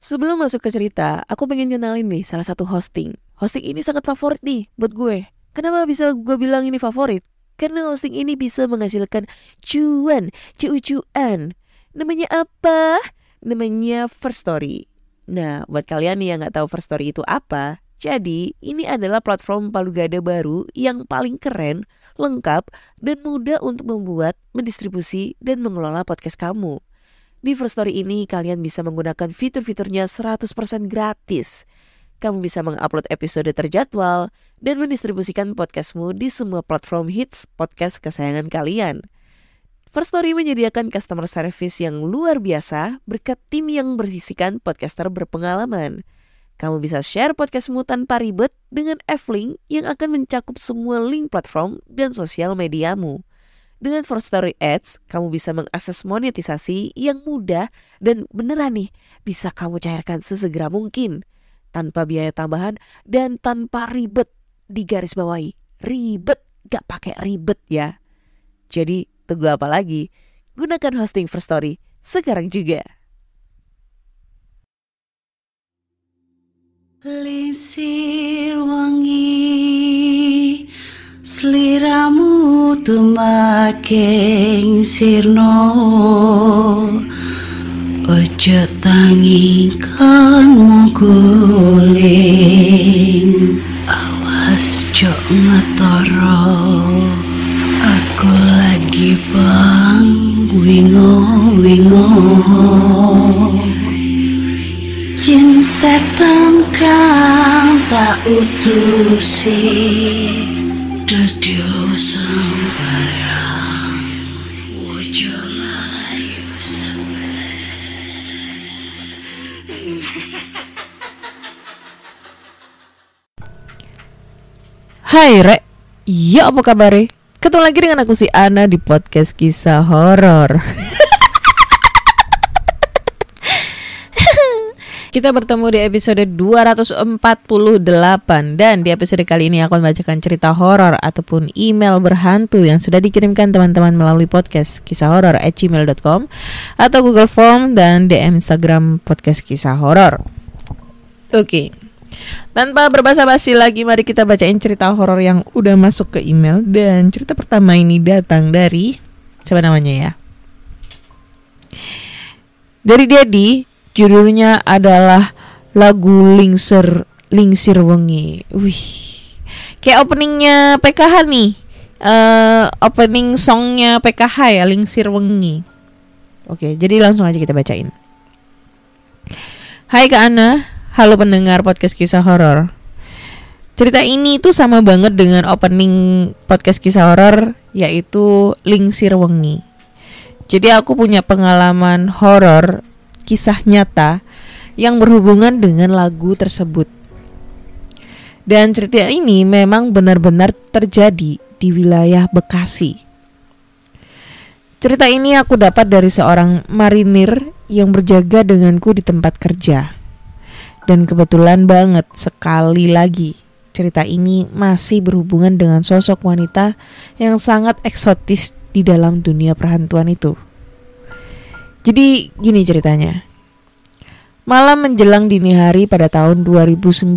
Sebelum masuk ke cerita, aku pengen kenalin nih salah satu hosting. Hosting ini sangat favorit nih buat gue. Kenapa bisa gue bilang ini favorit? Karena hosting ini bisa menghasilkan cuan. Namanya apa? Namanya First Story. Nah, buat kalian nih yang gak tahu First Story itu apa, jadi ini adalah platform palu gada baru yang paling keren, lengkap, dan mudah untuk membuat, mendistribusi, dan mengelola podcast kamu. Di First Story ini kalian bisa menggunakan fitur-fiturnya 100% gratis. Kamu bisa mengupload episode terjadwal dan mendistribusikan podcastmu di semua platform hits podcast kesayangan kalian. First Story menyediakan customer service yang luar biasa berkat tim yang berisikan podcaster berpengalaman. Kamu bisa share podcastmu tanpa ribet dengan F-Link yang akan mencakup semua link platform dan sosial mediamu. Dengan First Story Ads, kamu bisa mengakses monetisasi yang mudah dan beneran nih bisa kamu cairkan sesegera mungkin. Tanpa biaya tambahan dan tanpa ribet, digarisbawahi. Ribet, gak pakai ribet ya. Jadi tunggu apa lagi? Gunakan hosting First Story sekarang juga. Lisir wangi, sliramu tumaking sirno, ojo tangi kan guling, awas jok ngetoro, aku lagi bang wingo. Yen setan kang tak utusi dadya sembarang wojo layu Hai Rek, ya apa kabar? Ketemu lagi dengan aku si Ana di podcast kisah horor. Kita bertemu di episode 248 dan di episode kali ini aku akan membacakan cerita horor ataupun email berhantu yang sudah dikirimkan teman-teman melalui podcast kisahhoror@gmail.com atau Google Form dan DM Instagram podcast kisah horor. Oke. Tanpa berbasa-basi lagi, mari kita bacain cerita horor yang udah masuk ke email. Dan cerita pertama ini datang dari siapa namanya ya? Dari Dedi. Judulnya adalah lagu Lingsir Wengi. Wih, kayak openingnya PKH nih. Opening songnya PKH ya, Lingsir Wengi. Oke, jadi langsung aja kita bacain. Hai Kak Ana, halo pendengar podcast kisah horor. Cerita ini tuh sama banget dengan opening podcast kisah horor, yaitu Lingsir Wengi. Jadi aku punya pengalaman horor, kisah nyata yang berhubungan dengan lagu tersebut. Dan cerita ini memang benar-benar terjadi di wilayah Bekasi. Cerita ini aku dapat dari seorang marinir yang berjaga denganku di tempat kerja. Dan kebetulan banget sekali lagi cerita ini masih berhubungan dengan sosok wanita yang sangat eksotis di dalam dunia perhantuan itu. Jadi gini ceritanya. Malam menjelang dini hari pada tahun 2009,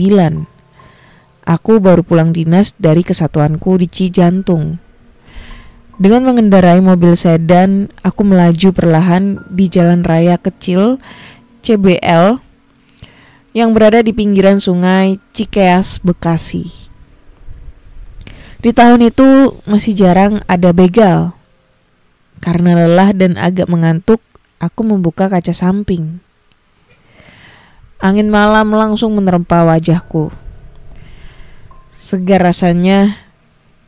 aku baru pulang dinas dari kesatuanku di Cijantung. Dengan mengendarai mobil sedan, aku melaju perlahan di jalan raya kecil CBL yang berada di pinggiran sungai Cikeas, Bekasi. Di tahun itu masih jarang ada begal. Karena lelah dan agak mengantuk, aku membuka kaca samping. Angin malam langsung menerpa wajahku. Segar rasanya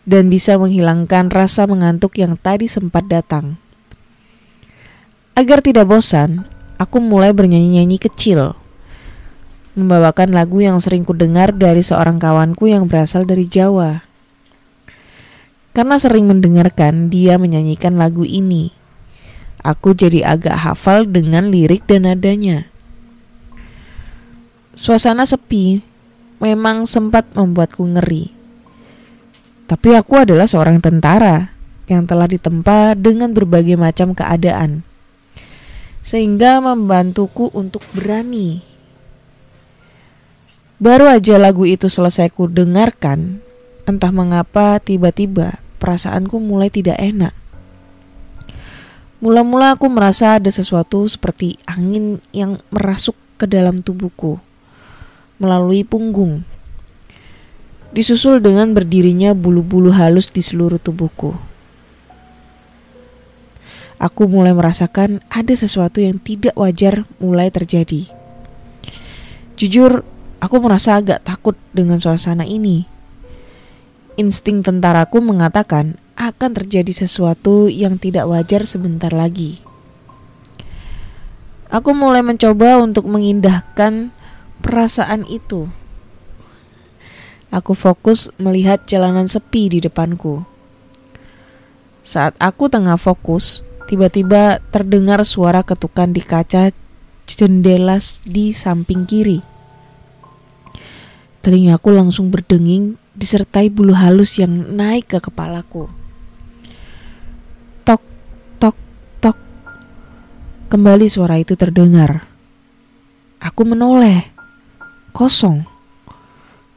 dan bisa menghilangkan rasa mengantuk yang tadi sempat datang. Agar tidak bosan, aku mulai bernyanyi-nyanyi kecil, membawakan lagu yang sering kudengar dari seorang kawanku yang berasal dari Jawa. Karena sering mendengarkan dia menyanyikan lagu ini, aku jadi agak hafal dengan lirik dan nadanya. Suasana sepi memang sempat membuatku ngeri. Tapi aku adalah seorang tentara yang telah ditempa dengan berbagai macam keadaan, sehingga membantuku untuk berani Baru aja lagu itu selesai ku dengarkan, entah mengapa tiba-tiba perasaanku mulai tidak enak. Mula-mula aku merasa ada sesuatu seperti angin yang merasuk ke dalam tubuhku melalui punggung, disusul dengan berdirinya bulu-bulu halus di seluruh tubuhku. Aku mulai merasakan ada sesuatu yang tidak wajar mulai terjadi. Jujur, aku merasa agak takut dengan suasana ini. Insting tentaraku mengatakan akan terjadi sesuatu yang tidak wajar sebentar lagi. Aku mulai mencoba untuk mengindahkan perasaan itu. Aku fokus melihat jalanan sepi di depanku. Saat aku tengah fokus, tiba-tiba terdengar suara ketukan di kaca jendela di samping kiri. Telingaku langsung berdenging disertai bulu halus yang naik ke kepalaku. Tok, tok, tok. Kembali suara itu terdengar. Aku menoleh. Kosong.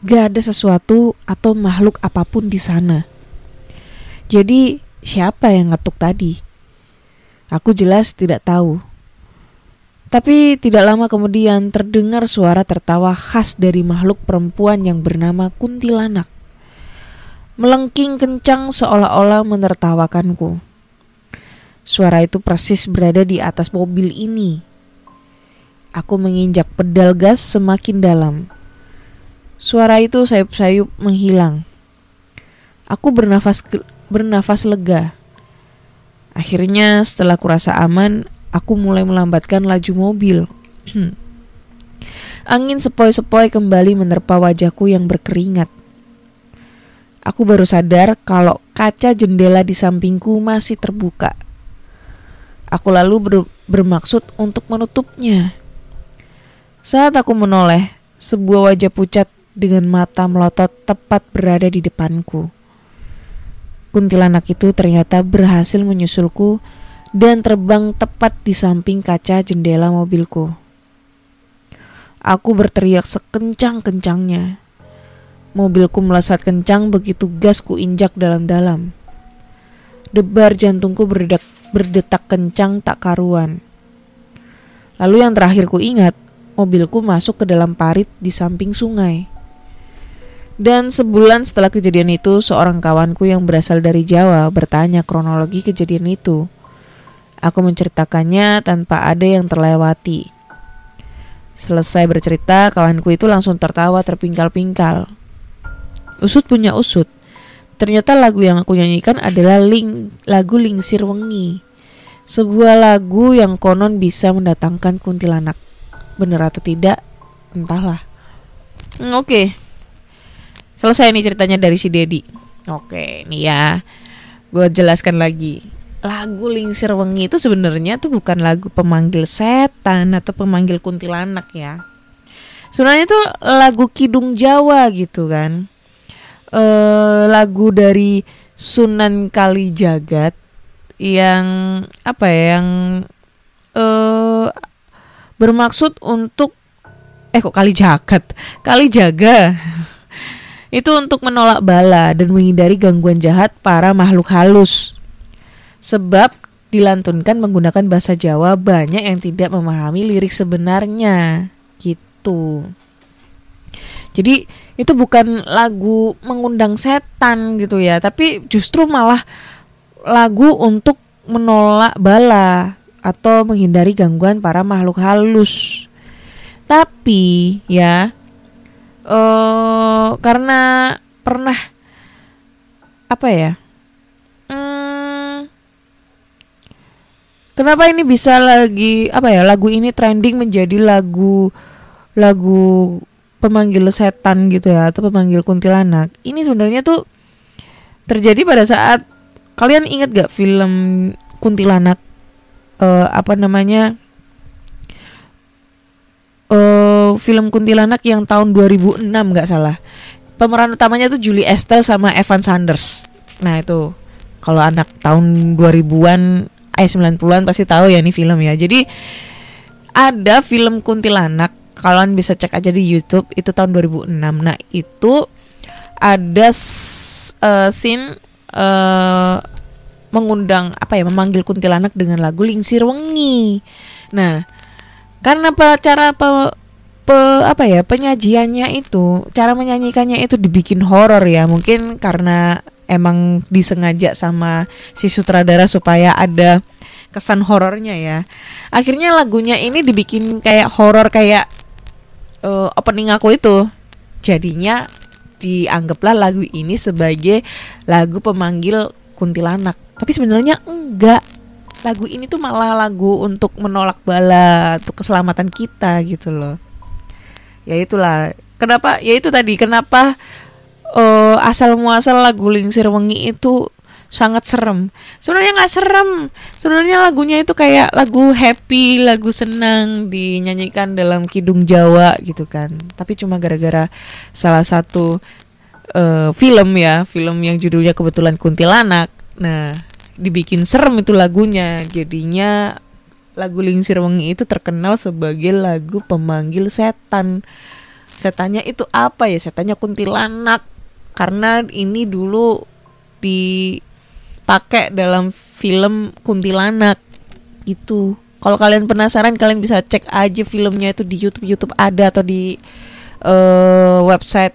Gak ada sesuatu atau makhluk apapun di sana. Jadi siapa yang ngetuk tadi? Aku jelas tidak tahu. Tapi tidak lama kemudian terdengar suara tertawa khas dari makhluk perempuan yang bernama kuntilanak. Melengking kencang seolah-olah menertawakanku. Suara itu persis berada di atas mobil ini. Aku menginjak pedal gas semakin dalam. Suara itu sayup-sayup menghilang. Aku bernafas lega. Akhirnya setelah kurasa aman, aku mulai melambatkan laju mobil. Angin sepoi-sepoi kembali menerpa wajahku yang berkeringat. Aku baru sadar kalau kaca jendela di sampingku masih terbuka. Aku lalu bermaksud untuk menutupnya. Saat aku menoleh, sebuah wajah pucat dengan mata melotot tepat berada di depanku. Kuntilanak itu ternyata berhasil menyusulku dan terbang tepat di samping kaca jendela mobilku. Aku berteriak sekencang-kencangnya. Mobilku melesat kencang begitu gas ku injak dalam-dalam. Debar jantungku berdetak kencang tak karuan. Lalu yang terakhir ku ingat, mobilku masuk ke dalam parit di samping sungai. Dan sebulan setelah kejadian itu, seorang kawanku yang berasal dari Jawa bertanya kronologi kejadian itu. Aku menceritakannya tanpa ada yang terlewati. Selesai bercerita, kawanku itu langsung tertawa terpingkal-pingkal. Usut punya usut. Ternyata lagu yang aku nyanyikan adalah lagu Lingsir Wengi. Sebuah lagu yang konon bisa mendatangkan kuntilanak. Benar atau tidak, entahlah. Oke. Selesai nih ceritanya dari si Dedi. Oke, nih ya. Gue jelaskan lagi. Lagu Lingsir Wengi itu sebenarnya tuh bukan lagu pemanggil setan atau pemanggil kuntilanak ya. Sebenarnya itu lagu Kidung Jawa gitu kan. Lagu dari Sunan Kalijagat yang apa ya, yang bermaksud untuk kok Kalijaga. Itu untuk menolak bala dan menghindari gangguan jahat para makhluk halus. Sebab dilantunkan menggunakan bahasa Jawa, banyak yang tidak memahami lirik sebenarnya gitu. Jadi itu bukan lagu mengundang setan gitu ya, tapi justru malah lagu untuk menolak bala atau menghindari gangguan para makhluk halus. Tapi ya karena pernah apa ya? Kenapa ini bisa lagu ini trending menjadi lagu pemanggil setan gitu ya, atau pemanggil kuntilanak. Ini sebenarnya tuh terjadi pada saat kalian ingat gak film kuntilanak film kuntilanak yang tahun 2006 gak salah. Pemeran utamanya tuh Julie Estelle sama Evan Sanders. Nah itu kalau anak tahun 2000-an 90-an pasti tahu ya nih film ya. Jadi ada film kuntilanak kalian bisa cek aja di YouTube, itu tahun 2006. Nah itu ada scene mengundang memanggil kuntilanak dengan lagu Lingsir Wengi. Nah karena penyajiannya itu, cara menyanyikannya itu dibikin horor ya, mungkin karena emang disengaja sama si sutradara supaya ada kesan horornya ya. Akhirnya lagunya ini dibikin kayak horor kayak opening aku itu. Jadinya dianggaplah lagu ini sebagai lagu pemanggil kuntilanak. Tapi sebenarnya enggak. Lagu ini tuh malah lagu untuk menolak bala, untuk keselamatan kita gitu loh. Ya itulah kenapa, ya itu tadi kenapa asal muasal lagu Lingsir Wengi itu sangat serem. Sebenarnya nggak serem, sebenarnya lagunya itu kayak lagu happy, lagu senang dinyanyikan dalam kidung Jawa gitu kan. Tapi cuma gara-gara salah satu film yang judulnya kebetulan Kuntilanak, nah dibikin serem itu lagunya. Jadinya lagu Lingsir Wengi itu terkenal sebagai lagu pemanggil setan. Setannya itu apa ya? Setannya kuntilanak. Karena ini dulu dipakai dalam film Kuntilanak gitu. Kalau kalian penasaran, kalian bisa cek aja filmnya itu di YouTube ada, atau di website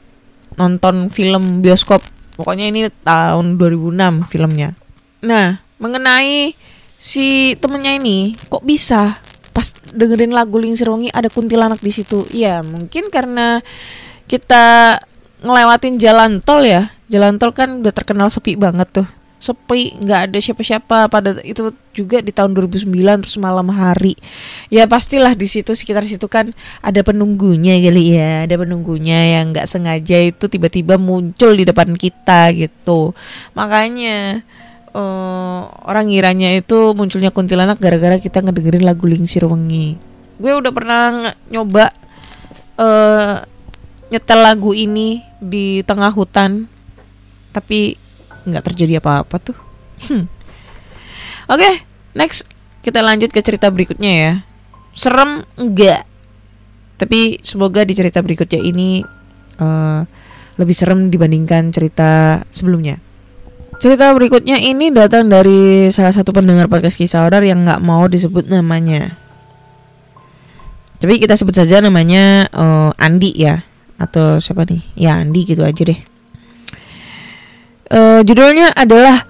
nonton film bioskop. Pokoknya ini tahun 2006 filmnya. Nah, mengenai si temennya ini, kok bisa pas dengerin lagu Lingsir Wengi ada kuntilanak di situ? Ya mungkin karena kita ngelewatin jalan tol ya. Jalan tol kan udah terkenal sepi banget tuh. Sepi, nggak ada siapa-siapa. Pada itu juga di tahun 2009, terus malam hari. Ya pastilah di situ, sekitar situ kan ada penunggunya kali ya. Ada penunggunya yang nggak sengaja itu tiba-tiba muncul di depan kita gitu. Makanya orang ngiranya itu munculnya kuntilanak gara-gara kita ngedengerin lagu Lingsir Wengi. Gue udah pernah nyoba nyetel lagu ini di tengah hutan, tapi nggak terjadi apa-apa tuh. Oke, next kita lanjut ke cerita berikutnya ya. Serem enggak, tapi semoga di cerita berikutnya ini lebih serem dibandingkan cerita sebelumnya. Cerita berikutnya ini datang dari salah satu pendengar podcast Kisah Horor yang gak mau disebut namanya. Tapi kita sebut saja namanya Andi ya. Atau siapa nih? Ya Andi gitu aja deh. Judulnya adalah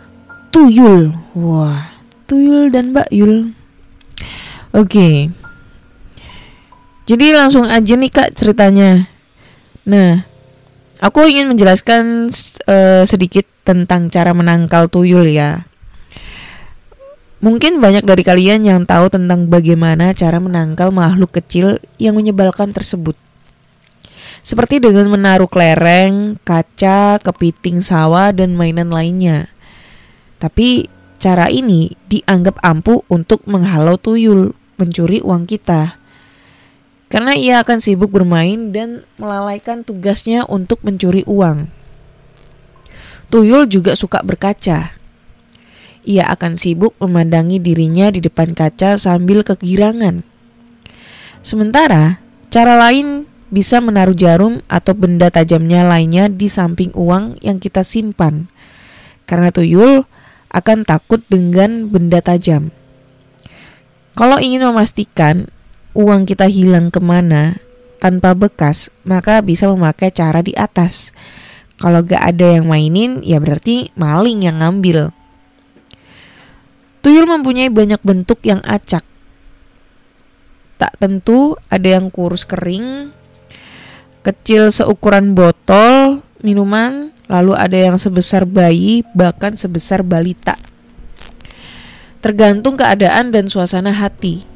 Tuyul. Wah, Tuyul dan Mbak Yul. Oke. Jadi langsung aja nih Kak ceritanya. Nah, aku ingin menjelaskan sedikit tentang cara menangkal tuyul ya. Mungkin banyak dari kalian yang tahu tentang bagaimana cara menangkal makhluk kecil yang menyebalkan tersebut. Seperti dengan menaruh kelereng, kaca, kepiting sawah, dan mainan lainnya. Tapi cara ini dianggap ampuh untuk menghalau tuyul mencuri uang kita. Karena ia akan sibuk bermain dan melalaikan tugasnya untuk mencuri uang. Tuyul juga suka berkaca. Ia akan sibuk memandangi dirinya di depan kaca sambil kegirangan. Sementara, cara lain bisa menaruh jarum atau benda tajamnya lainnya di samping uang yang kita simpan. Karena tuyul akan takut dengan benda tajam. Kalau ingin memastikan uang kita hilang kemana tanpa bekas, maka bisa memakai cara di atas. Kalau gak ada yang mainin, ya berarti maling yang ngambil. Tuyul mempunyai banyak bentuk yang acak. Tak tentu, ada yang kurus kering, kecil seukuran botol minuman, lalu ada yang sebesar bayi, bahkan sebesar balita. Tergantung keadaan dan suasana hati.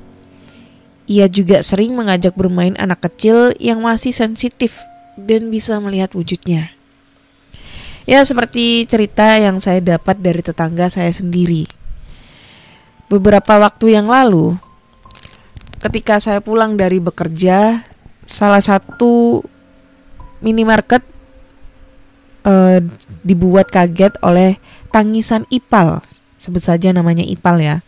Ia juga sering mengajak bermain anak kecil yang masih sensitif dan bisa melihat wujudnya. Ya, seperti cerita yang saya dapat dari tetangga saya sendiri. Beberapa waktu yang lalu, ketika saya pulang dari bekerja, salah satu minimarket dibuat kaget oleh tangisan Ipal. Sebut saja namanya Ipal ya.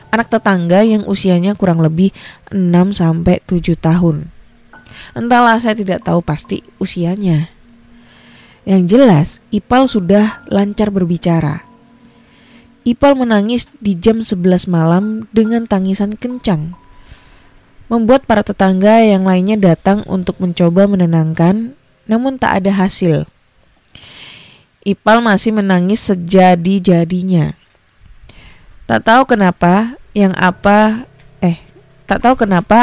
anak tetangga yang usianya kurang lebih 6-7 tahun. Entahlah, saya tidak tahu pasti usianya. Yang jelas, Ipal sudah lancar berbicara. Ipal menangis di jam 11 malam dengan tangisan kencang, membuat para tetangga yang lainnya datang untuk mencoba menenangkan, namun tak ada hasil. Ipal masih menangis sejadi-jadinya. Tak tahu kenapa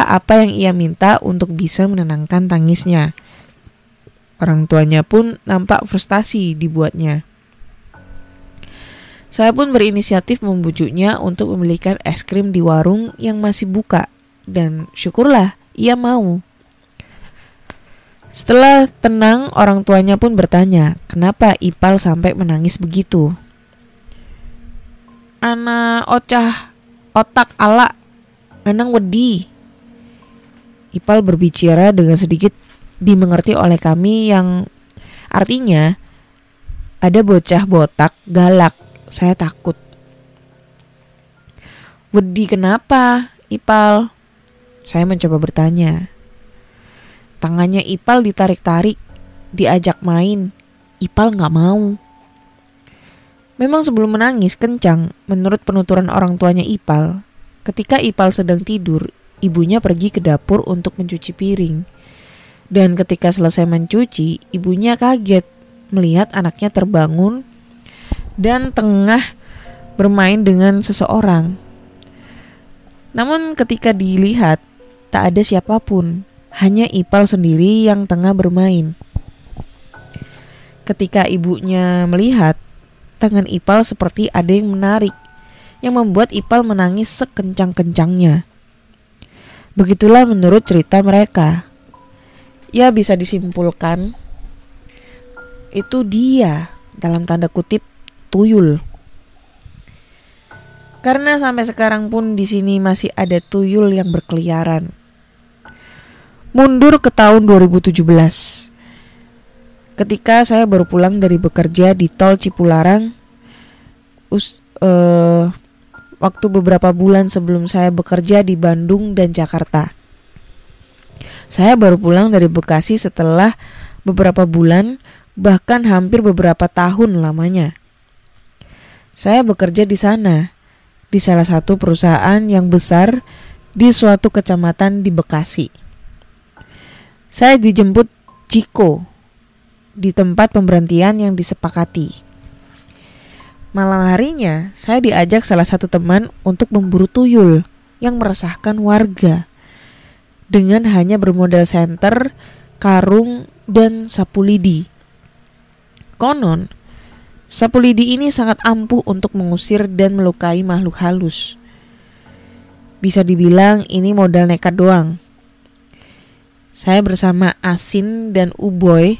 apa yang ia minta untuk bisa menenangkan tangisnya. Orang tuanya pun nampak frustasi dibuatnya. Saya pun berinisiatif membujuknya untuk membelikan es krim di warung yang masih buka, dan syukurlah ia mau. Setelah tenang, orang tuanya pun bertanya, kenapa Ipal sampai menangis begitu. Ana ocah otak ala, anang wedi. Ipal berbicara dengan sedikit dimengerti oleh kami, yang artinya ada bocah botak galak. Saya takut. Wedi kenapa, Ipal? Saya mencoba bertanya. Tangannya Ipal ditarik-tarik, diajak main. Ipal gak mau. Memang sebelum menangis kencang, menurut penuturan orang tuanya Ipal, ketika Ipal sedang tidur, ibunya pergi ke dapur untuk mencuci piring. Dan ketika selesai mencuci, ibunya kaget melihat anaknya terbangun dan tengah bermain dengan seseorang. Namun ketika dilihat, tak ada siapapun, hanya Ipal sendiri yang tengah bermain. Ketika ibunya melihat, tangan Ipal seperti ada yang menarik, yang membuat Ipal menangis sekencang-kencangnya. Begitulah menurut cerita mereka. Ya, bisa disimpulkan itu dia, dalam tanda kutip, tuyul. Karena sampai sekarang pun di sini masih ada tuyul yang berkeliaran. Mundur ke tahun 2017. Ketika saya baru pulang dari bekerja di Tol Cipularang, waktu beberapa bulan sebelum saya bekerja di Bandung dan Jakarta. Saya baru pulang dari Bekasi setelah beberapa bulan, bahkan hampir beberapa tahun lamanya. Saya bekerja di sana, di salah satu perusahaan yang besar di suatu kecamatan di Bekasi. Saya dijemput Ciko di tempat pemberhentian yang disepakati. Malam harinya, saya diajak salah satu teman untuk memburu tuyul yang meresahkan warga dengan hanya bermodal senter, karung, dan sapu lidi. Konon, sapu lidi ini sangat ampuh untuk mengusir dan melukai makhluk halus. Bisa dibilang ini modal nekat doang. Saya bersama Asin dan Uboy,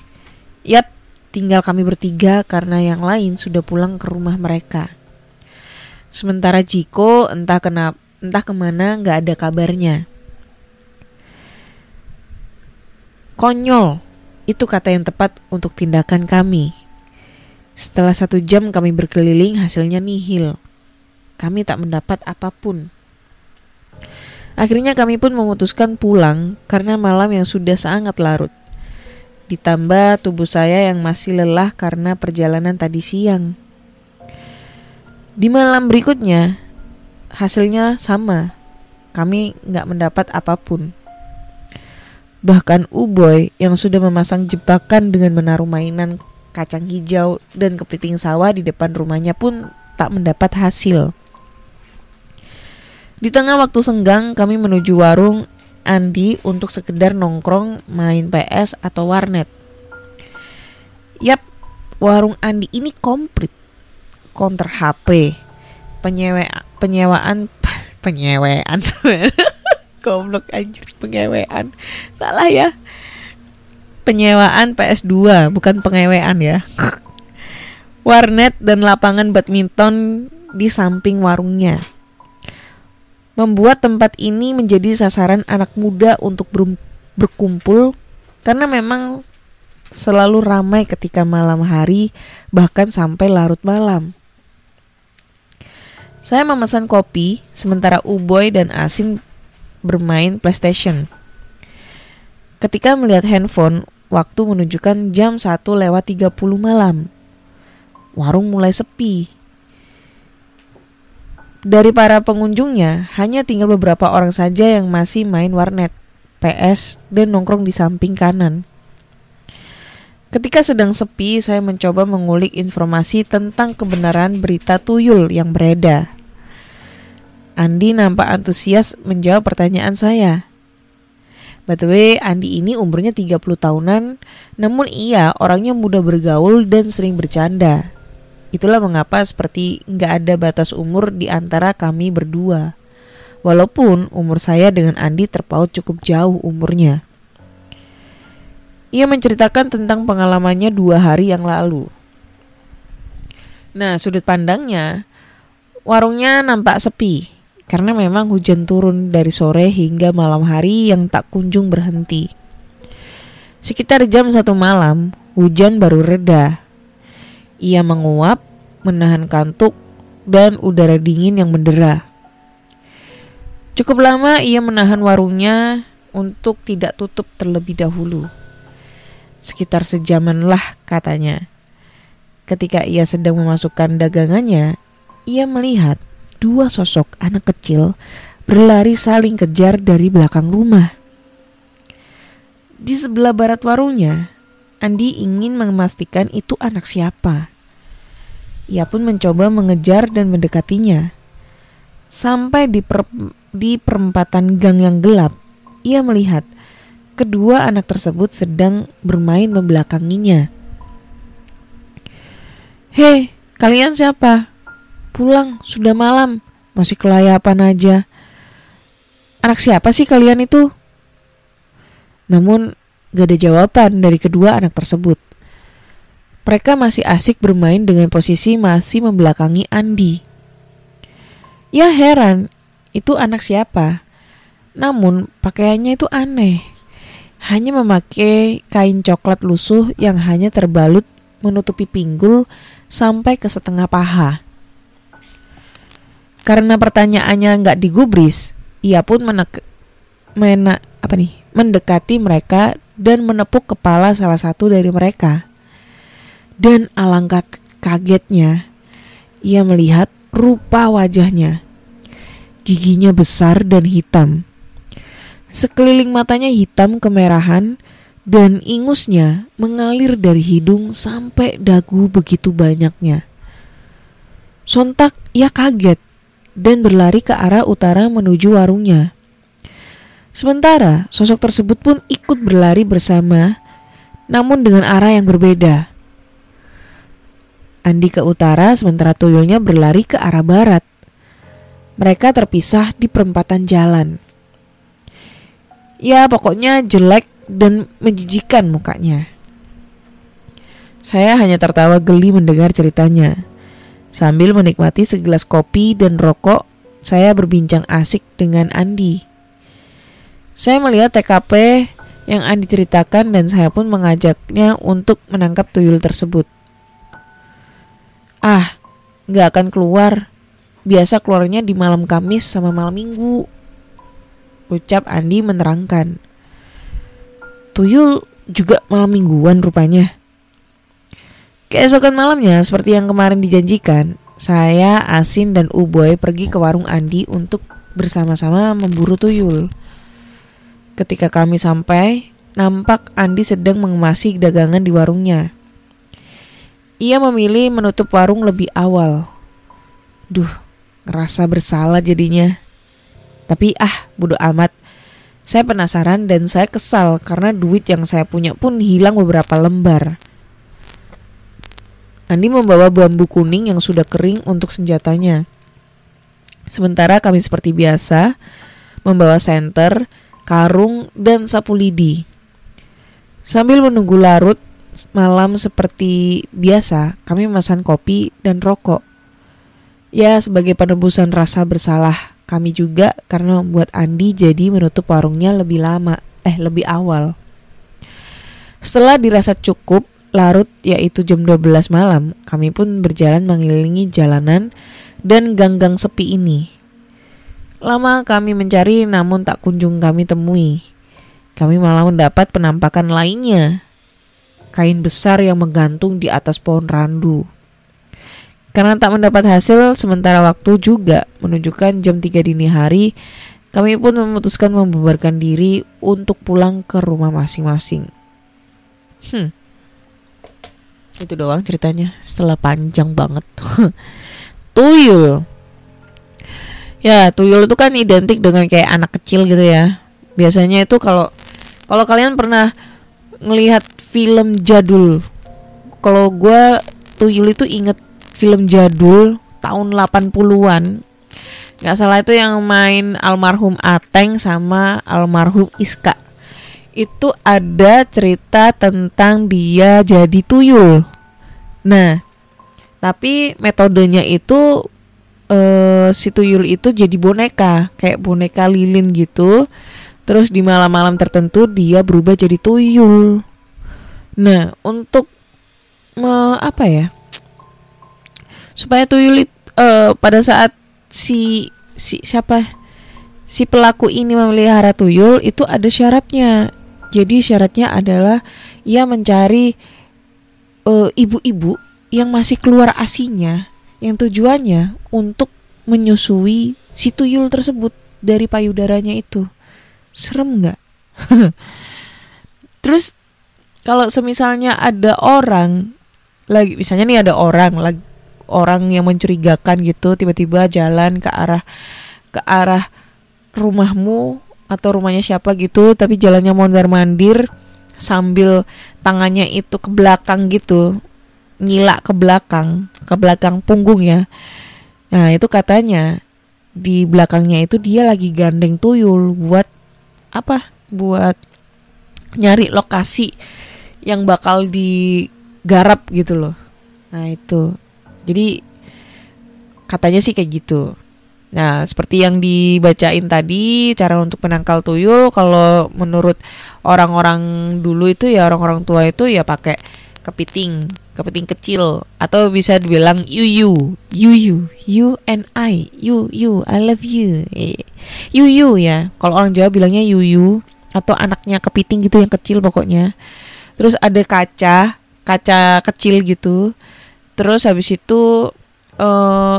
tinggal kami bertiga karena yang lain sudah pulang ke rumah mereka. Sementara Ciko entah kemana gak ada kabarnya. Konyol, itu kata yang tepat untuk tindakan kami. Setelah 1 jam kami berkeliling, hasilnya nihil. Kami tak mendapat apapun. Akhirnya kami pun memutuskan pulang karena malam yang sudah sangat larut. Ditambah tubuh saya yang masih lelah karena perjalanan tadi siang. Di malam berikutnya, hasilnya sama. Kami gak mendapat apapun. Bahkan Uboy yang sudah memasang jebakan dengan menaruh mainan kacang hijau dan kepiting sawah di depan rumahnya pun tak mendapat hasil. Di tengah waktu senggang, kami menuju warung Andi untuk sekedar nongkrong, main PS atau warnet. Yap, warung Andi ini komplit. Counter HP, penyewaan goblok anjir, pengewean. Salah ya. Penyewaan PS2, bukan pengewean ya. Warnet dan lapangan badminton di samping warungnya. Membuat tempat ini menjadi sasaran anak muda untuk berkumpul karena memang selalu ramai ketika malam hari, bahkan sampai larut malam. Saya memesan kopi, sementara Uboy dan Asin bermain PlayStation. Ketika melihat handphone, waktu menunjukkan jam 1:30 malam. Warung mulai sepi. Dari para pengunjungnya, hanya tinggal beberapa orang saja yang masih main warnet, PS, dan nongkrong di samping kanan. Ketika sedang sepi, saya mencoba mengulik informasi tentang kebenaran berita tuyul yang beredar. Andi nampak antusias menjawab pertanyaan saya. By the way, Andi ini umurnya 30 tahunan, namun ia orangnya mudah bergaul dan sering bercanda. Itulah mengapa seperti nggak ada batas umur di antara kami berdua. Walaupun umur saya dengan Andi terpaut cukup jauh umurnya. Ia menceritakan tentang pengalamannya 2 hari yang lalu. Nah, sudut pandangnya, warungnya nampak sepi karena memang hujan turun dari sore hingga malam hari yang tak kunjung berhenti. Sekitar jam 1 malam, hujan baru reda. Ia menguap, menahan kantuk, dan udara dingin yang mendera. Cukup lama ia menahan warungnya untuk tidak tutup terlebih dahulu. Sekitar sejaman lah katanya. Ketika ia sedang memasukkan dagangannya, ia melihat 2 sosok anak kecil berlari saling kejar dari belakang rumah. Di sebelah barat warungnya, Andi ingin memastikan itu anak siapa. Ia pun mencoba mengejar dan mendekatinya. Sampai di perempatan gang yang gelap, ia melihat kedua anak tersebut sedang bermain membelakanginya. "Hei, kalian siapa? Pulang, sudah malam, masih kelayapan aja. Anak siapa sih kalian itu?" Namun gak ada jawaban dari kedua anak tersebut. Mereka masih asik bermain dengan posisi masih membelakangi Andi. Ya heran, itu anak siapa? Namun pakaiannya itu aneh. Hanya memakai kain coklat lusuh yang hanya terbalut menutupi pinggul sampai ke setengah paha. Karena pertanyaannya gak digubris, ia pun mendekati mereka dan menepuk kepala salah satu dari mereka. Dan alangkah kagetnya, ia melihat rupa wajahnya. Giginya besar dan hitam. Sekeliling matanya hitam kemerahan dan ingusnya mengalir dari hidung sampai dagu begitu banyaknya. Sontak ia kaget dan berlari ke arah utara menuju warungnya. Sementara sosok tersebut pun ikut berlari bersama, namun dengan arah yang berbeda. Andi ke utara sementara tuyulnya berlari ke arah barat. Mereka terpisah di perempatan jalan. Ya pokoknya jelek dan menjijikan mukanya. Saya hanya tertawa geli mendengar ceritanya. Sambil menikmati segelas kopi dan rokok, saya berbincang asik dengan Andi. Saya melihat TKP yang Andi ceritakan dan saya pun mengajaknya untuk menangkap tuyul tersebut. "Ah, gak akan keluar. Biasa keluarnya di malam Kamis sama malam Minggu," ucap Andi menerangkan. Tuyul juga malam mingguan rupanya. Keesokan malamnya, seperti yang kemarin dijanjikan, saya, Asin, dan Uboy pergi ke warung Andi untuk bersama-sama memburu tuyul. Ketika kami sampai, nampak Andi sedang mengemasi dagangan di warungnya. Ia memilih menutup warung lebih awal. Duh, ngerasa bersalah jadinya. Tapi bodo amat. Saya penasaran dan saya kesal karena duit yang saya punya pun hilang beberapa lembar. Andi membawa bambu kuning yang sudah kering untuk senjatanya. Sementara kami seperti biasa membawa senter, karung, dan sapu lidi. Sambil menunggu larut malam seperti biasa, kami memesan kopi dan rokok. Ya, sebagai penebusan rasa bersalah kami juga karena membuat Andi jadi menutup warungnya lebih awal. Setelah dirasa cukup, larut yaitu jam 12 malam, kami pun berjalan mengelilingi jalanan dan gang-gang sepi ini. Lama kami mencari namun tak kunjung kami temui. Kami malah mendapat penampakan lainnya. Kain besar yang menggantung di atas pohon randu. Karena tak mendapat hasil, sementara waktu juga menunjukkan jam 3 dini hari, kami pun memutuskan membubarkan diri untuk pulang ke rumah masing-masing. Itu doang ceritanya, setelah panjang banget. Tuyul. Ya, tuyul itu kan identik dengan kayak anak kecil gitu ya. Biasanya itu kalau kalian pernah ngelihat film jadul. Kalau gue tuyul itu inget film jadul tahun 80-an. Gak salah itu yang main almarhum Ateng sama almarhum Iska. Itu ada cerita tentang dia jadi tuyul. Nah, tapi metodenya itu si tuyul itu jadi boneka, kayak boneka lilin gitu. Terus di malam-malam tertentu dia berubah jadi tuyul. Nah, untuk supaya tuyul pada saat si pelaku ini memelihara tuyul itu ada syaratnya. Jadi syaratnya adalah ia mencari ibu-ibu yang masih keluar asinya, yang tujuannya untuk menyusui si tuyul tersebut dari payudaranya itu. Serem nggak? Terus kalau semisalnya ada orang lagi, misalnya nih ada orang yang mencurigakan gitu, tiba-tiba jalan ke arah rumahmu atau rumahnya siapa gitu, tapi jalannya mondar-mandir sambil tangannya itu ke belakang gitu, nyilak ke belakang punggung ya. Nah, itu katanya di belakangnya itu dia lagi gandeng tuyul buat buat nyari lokasi yang bakal digarap gitu loh. Nah, itu. Jadi katanya sih kayak gitu. Nah, seperti yang dibacain tadi, cara untuk menangkal tuyul kalau menurut orang-orang dulu itu ya, orang-orang tua itu ya pakai kepiting kecil, atau bisa dibilang yuyu and I love you. Yuyu ya. Kalau orang Jawa bilangnya yuyu, atau anaknya kepiting gitu yang kecil pokoknya. Terus ada kaca kecil gitu. Terus habis itu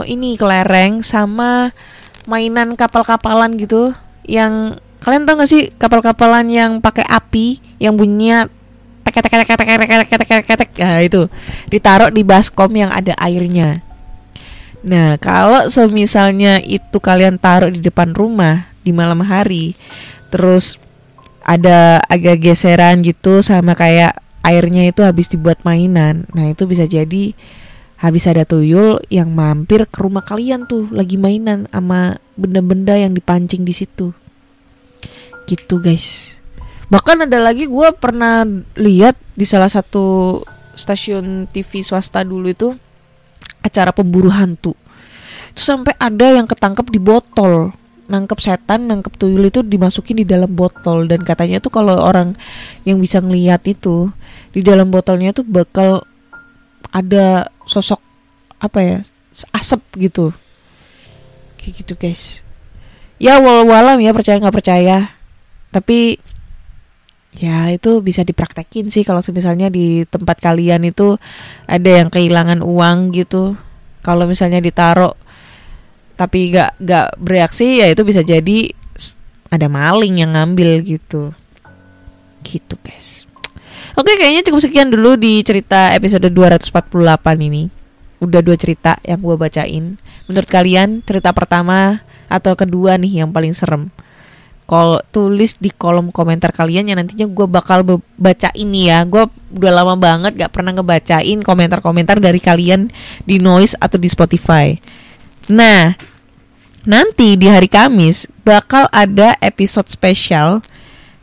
ini kelereng sama mainan kapal-kapalan gitu. Yang kalian tahu gak sih kapal-kapalan yang pakai api yang bunyinya tek. Nah, itu ditaruh di baskom yang ada airnya. Nah, kalau semisalnya itu kalian taruh di depan rumah di malam hari, terus ada agak geseran gitu sama kayak airnya itu habis dibuat mainan. Nah, itu bisa jadi habis ada tuyul yang mampir ke rumah kalian tuh lagi mainan sama benda-benda yang dipancing di situ. Gitu, guys. Bahkan ada lagi, gue pernah lihat di salah satu stasiun TV swasta dulu itu acara pemburu hantu. Itu sampai ada yang ketangkep di botol, nangkep setan, nangkep tuyul itu dimasukin di dalam botol. Dan katanya tuh kalau orang yang bisa ngelihat itu, di dalam botolnya tuh bakal ada sosok asap gitu. Kayak gitu, guys. Ya walau ya, percaya nggak percaya, tapi ya itu bisa dipraktekin sih kalau misalnya di tempat kalian itu ada yang kehilangan uang gitu. Kalau misalnya ditaruh tapi gak bereaksi, ya itu bisa jadi ada maling yang ngambil gitu. Gitu, guys. Oke, kayaknya cukup sekian dulu di cerita episode 248 ini. Udah 2 cerita yang gue bacain. Menurut kalian cerita pertama atau kedua nih yang paling serem? Kalau tulis di kolom komentar kalian, yang nantinya gue bakal baca ini ya. Gue udah lama banget gak pernah ngebacain komentar-komentar dari kalian di Noise atau di Spotify. Nah, nanti di hari Kamis bakal ada episode spesial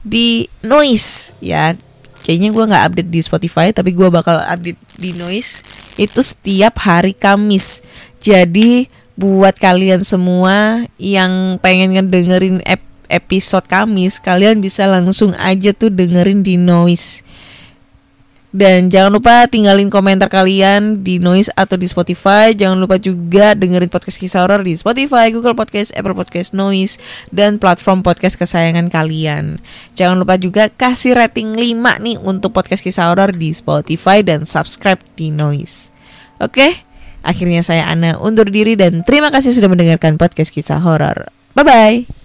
di Noise ya. Kayaknya gue gak update di Spotify, tapi gue bakal update di Noise itu setiap hari Kamis. Jadi buat kalian semua yang pengen ngedengerin episode Kamis, kalian bisa langsung aja tuh dengerin di Noise. Dan jangan lupa tinggalin komentar kalian di Noise atau di Spotify. Jangan lupa juga dengerin podcast kisah horor di Spotify, Google Podcast, Apple Podcast, Noise, dan platform podcast kesayangan kalian. Jangan lupa juga kasih rating 5 nih untuk podcast kisah horor di Spotify dan subscribe di Noise. Oke, akhirnya saya Ana undur diri dan terima kasih sudah mendengarkan podcast kisah horor. Bye-bye.